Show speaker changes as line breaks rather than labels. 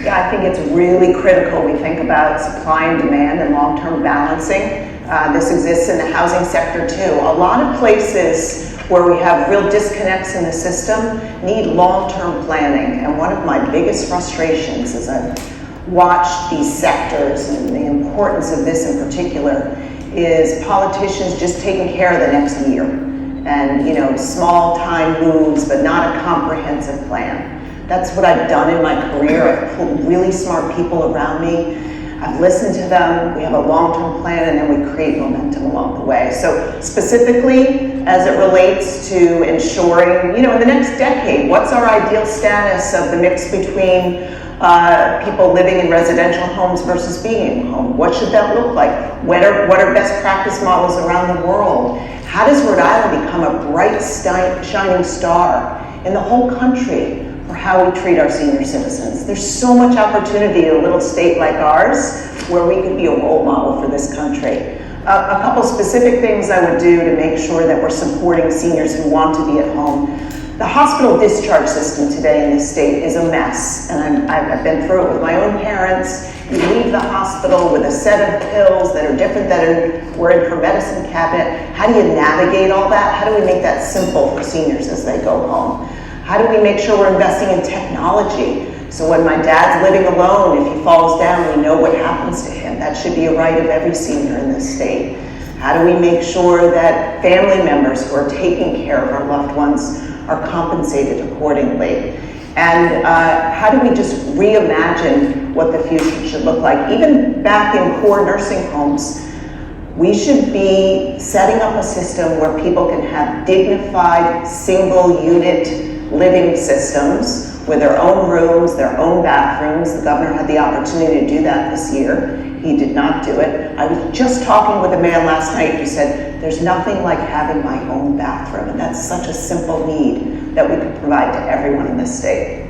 Yeah, I think it's really critical we think about supply and demand and long-term balancing. This exists in the housing sector too. A lot of places where we have real disconnects in the system need long-term planning. And one of my biggest frustrations as I've watched these sectors and the importance of this in particular is politicians just taking care of the next year. And small time moves, but not a comprehensive plan. That's what I've done in my career. I've pulled really smart people around me. I've listened to them. We have a long-term plan, and then we create momentum along the way. So specifically, as it relates to ensuring, in the next decade, what's our ideal status of the mix between people living in residential homes versus being in a home? What should that look like? What are best practice models around the world? How does Rhode Island become a bright, shining star in the whole country for how we treat our senior citizens? There's so much opportunity in a little state like ours where we could be a role model for this country. A couple specific things I would do to make sure that we're supporting seniors who want to be at home. The hospital discharge system today in this state is a mess, and I've been through it with my own parents. You leave the hospital with a set of pills that are different that were in her medicine cabinet. How do you navigate all that? How do we make that simple for seniors as they go home? How do we make sure we're investing in technology? So when my dad's living alone, if he falls down, we know what happens to him. That should be a right of every senior in this state. How do we make sure that family members who are taking care of our loved ones are compensated accordingly? And how do we just reimagine what the future should look like? Even back in core nursing homes, we should be setting up a system where people can have dignified, single unit living systems with their own rooms, their own bathrooms. The governor had the opportunity to do that this year. He did not do it. I was just talking with a man last night who said, there's nothing like having my own bathroom, and that's such a simple need that we could provide to everyone in this state.